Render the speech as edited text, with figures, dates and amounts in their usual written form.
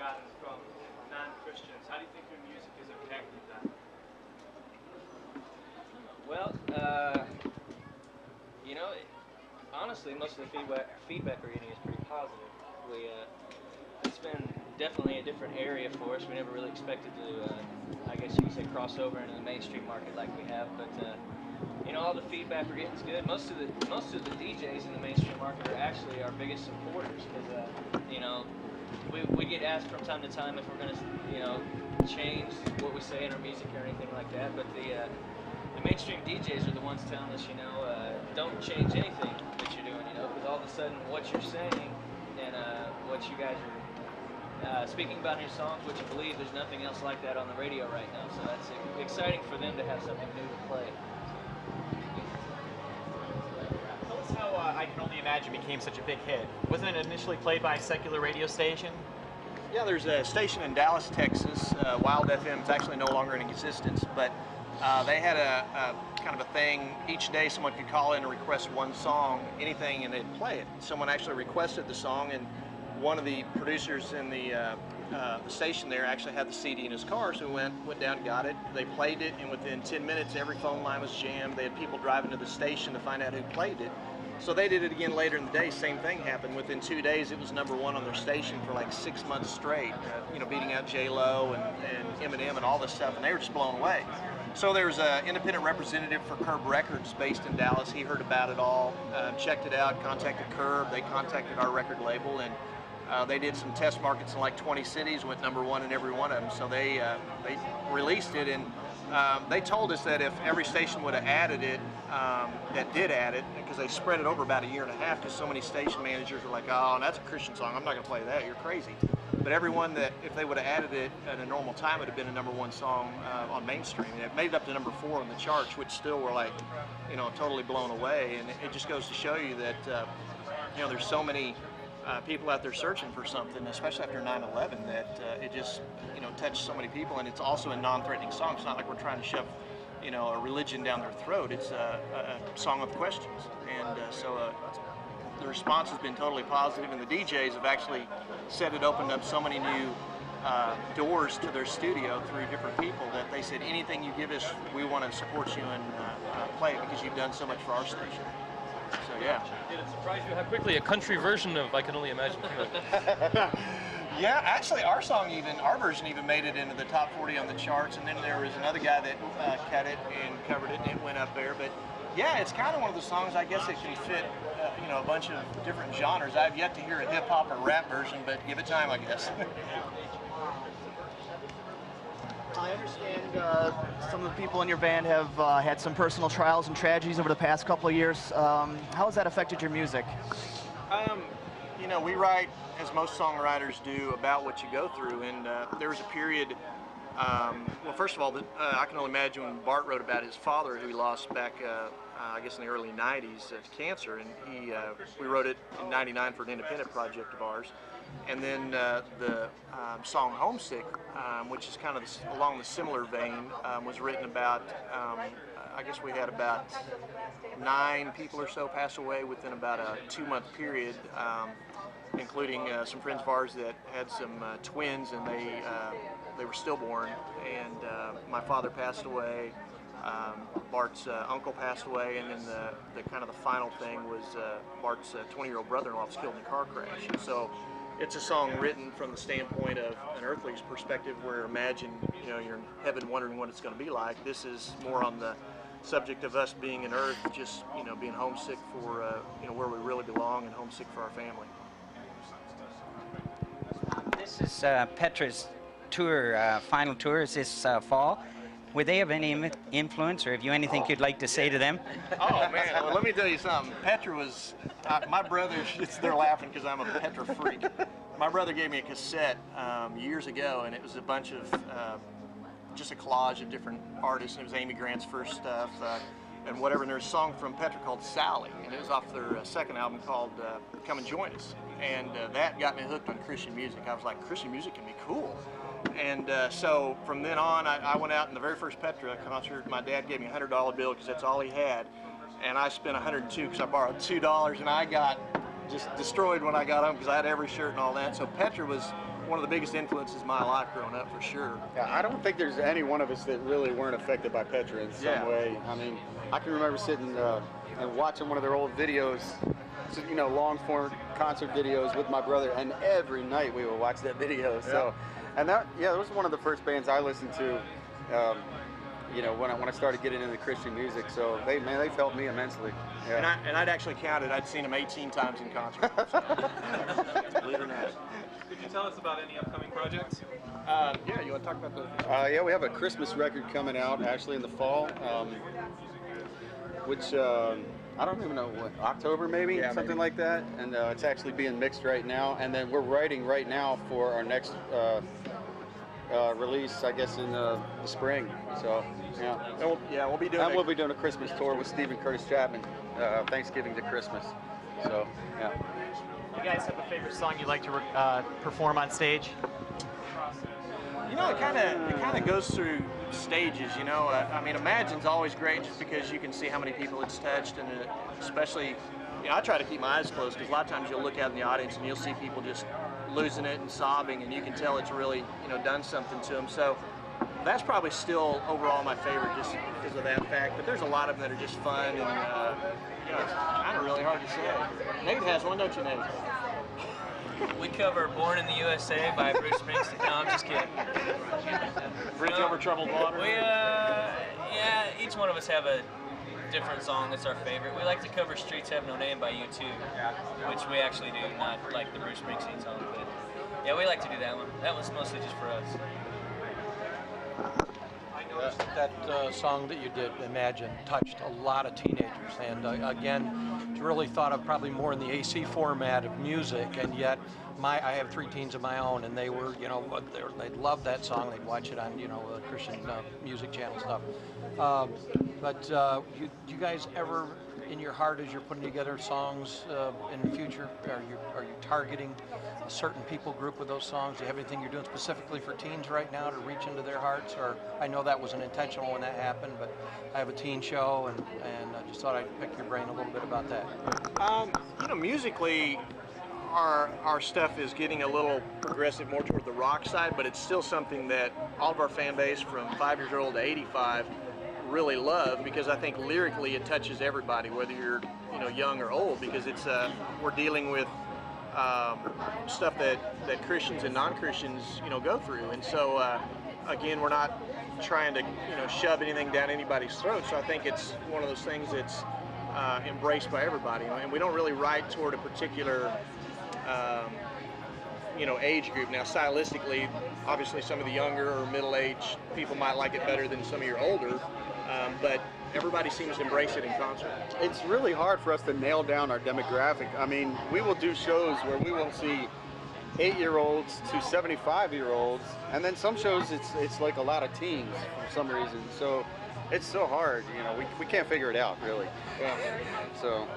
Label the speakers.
Speaker 1: gotten from non-Christians. How do you think your music has impacted that?
Speaker 2: Well, you know, honestly, most of the feedback we're getting is pretty positive. It's been definitely a different area for us. We never really expected to, I guess you could say, cross over into the mainstream market like we have. But you know, all the feedback we're getting is good. Most of the DJs in the mainstream market are actually our biggest supporters because you know, we get asked from time to time if we're going to, you know, change what we say in our music or anything like that. But the mainstream DJs are the ones telling us, you know, don't change anything that you're doing, you know, because all of a sudden what you're saying and what you guys are speaking about in your songs, what you believe, there's nothing else like that on the radio right now. So that's exciting for them to have something new to play.
Speaker 3: Tell us how I Can Only Imagine became such a big hit. Wasn't it initially played by a secular radio station?
Speaker 4: Yeah, there's a station in Dallas, Texas. Wild FM is actually no longer in existence, but they had a kind of a thing. Each day someone could call in and request one song, anything, and they'd play it. Someone actually requested the song, and one of the producers in the station there actually had the CD in his car, so we went down and got it. They played it, and within 10 minutes every phone line was jammed. They had people driving to the station to find out who played it. So they did it again later in the day. Same thing happened. Within 2 days, it was #1 on their station for like 6 months straight. You know, beating out J-Lo and Eminem and all this stuff, and they were just blown away. So there was an independent representative for Curb Records based in Dallas. He heard about it all, checked it out, contacted Curb. They contacted our record label, and they did some test markets in like 20 cities, went #1 in every one of them. So they released it, and they told us that if every station would have added it, that did add it, because they spread it over about a year and a half, because so many station managers were like, oh, that's a Christian song, I'm not going to play that, you're crazy. But everyone that, if they would have added it at a normal time, it would have been a #1 song on mainstream. And it made it up to #4 on the charts, which still were like, you know, totally blown away. And it just goes to show you that, you know, there's so many people out there searching for something, especially after 9/11, that it just, you know, touched so many people. And it's also a non-threatening song. It's not like we're trying to shove, you know, a religion down their throat. It's a song with questions. And so the response has been totally positive, and the DJs have actually said it opened up so many new doors to their studio through different people that they said, anything you give us, we want to support you and play it because you've done so much for our station. So yeah.
Speaker 5: Did it surprise you how quickly a country version of I Can Only Imagine came out?
Speaker 4: Yeah, actually our version even made it into the top 40 on the charts, and then there was another guy that cut it and covered it, and it went up there. But yeah, it's kind of one of the songs, I guess it can fit, you know, a bunch of different genres. I've yet to hear a hip hop or rap version, but give it time, I guess.
Speaker 6: I understand some of the people in your band have had some personal trials and tragedies over the past couple of years. How has that affected your music?
Speaker 4: You know, we write, as most songwriters do, about what you go through, and there was a period, well, first of all, I can only imagine when Bart wrote about his father, who he lost back, I guess in the early 90s to cancer, and we wrote it in '99 for an independent project of ours. And then the song Homesick, which is kind of along the similar vein, was written about, I guess we had about 9 people or so pass away within about a 2-month period, including some friends of ours that had some twins, and they were stillborn, and my father passed away. Bart's uncle passed away, and then the kind of the final thing was Bart's 20-year-old brother-in-law was killed in a car crash. And so it's a song written from the standpoint of an earthly's perspective, where imagine, you know, you're in heaven wondering what it's going to be like. This is more on the subject of us being in earth, just, you know, being homesick for, you know, where we really belong, and homesick for our family.
Speaker 7: This is Petra's tour, final tour is this fall. Would they have any influence, or have you anything you'd like to say to them?
Speaker 4: Oh man, well, let me tell you something. Petra was, my brother, they're laughing because I'm a Petra freak. My brother gave me a cassette years ago, and it was a bunch of, just a collage of different artists, and it was Amy Grant's first stuff, and whatever, and there's a song from Petra called Sally, and it was off their second album called Come and Join Us, and that got me hooked on Christian music. I was like, Christian music can be cool. And so from then on, I went out in the very first Petra concert. My dad gave me a $100 bill because that's all he had, and I spent $102 because I borrowed $2, and I got just destroyed when I got home because I had every shirt and all that. So Petra was one of the biggest influences in my life growing up, for sure.
Speaker 8: Yeah, I don't think there's any one of us that really weren't affected by Petra in some way. I mean, I can remember sitting and watching one of their old videos, you know, long form concert videos with my brother, and every night we would watch that video. So, and that was one of the first bands I listened to. You know, when I started getting into Christian music, so they helped me immensely. Yeah.
Speaker 4: And I'd actually counted. I'd seen them 18 times in concert. Believe it or not.
Speaker 1: Could you tell us about any upcoming projects?
Speaker 4: Yeah, you want to talk about the?
Speaker 8: Yeah, we have a Christmas record coming out actually in the fall, which I don't even know what, October maybe, something like that. And it's actually being mixed right now. And then we're writing right now for our next release, I guess, in the spring. So
Speaker 4: we'll be doing.
Speaker 8: And we'll be doing a Christmas tour with Stephen Curtis Chapman, Thanksgiving to Christmas. So yeah.
Speaker 3: You guys have a favorite song you like to perform on stage?
Speaker 4: You know, it kind of goes through stages. You know, I mean, Imagine's always great just because you can see how many people it's touched, and especially, you know, I try to keep my eyes closed because a lot of times you'll look out in the audience and you'll see people just losing it and sobbing, and you can tell it's really, you know, done something to them. So that's probably still overall my favorite just because of that fact. But there's a lot of them that are just fun, and you know, it's kind of really hard to say. Nate has one, don't you, Nate?
Speaker 2: We cover "Born in the USA" by Bruce Springsteen. No, I'm just kidding.
Speaker 4: Bridge Over Troubled Water.
Speaker 2: We each one of us have a different song that's our favorite. We like to cover "Streets Have No Name" by U2, which we actually do, not like the Bruce Springsteen song. But yeah, we like to do that one. That one's mostly just for us.
Speaker 9: I noticed that song that you did, Imagine, touched a lot of teenagers, and again, it's really thought of probably more in the AC format of music, and yet I have 3 teens of my own, and they were, you know, they loved that song. They'd watch it on, you know, Christian music channel stuff. But you guys ever, in your heart, as you're putting together songs in the future, are you targeting a certain people group with those songs? Do you have anything you're doing specifically for teens right now to reach into their hearts? Or I know that wasn't intentional when that happened, but I have a teen show, and I just thought I'd pick your brain a little bit about that.
Speaker 4: You know, musically, our stuff is getting a little progressive, more toward the rock side, but it's still something that all of our fan base from 5 years old to 85 really love, because I think lyrically it touches everybody, whether you're, you know, young or old, because it's we're dealing with stuff that Christians and non-Christians, you know, go through, and so again, we're not trying to, you know, shove anything down anybody's throat. So I think it's one of those things that's embraced by everybody, and we don't really write toward a particular you know, age group. Now, stylistically, obviously some of the younger or middle-aged people might like it better than some of your older, but everybody seems to embrace it in concert.
Speaker 8: It's really hard for us to nail down our demographic. I mean, we will do shows where we will see 8-year-olds to 75-year-olds, and then some shows it's like a lot of teens for some reason. So it's so hard, you know, we can't figure it out really. Yeah. So.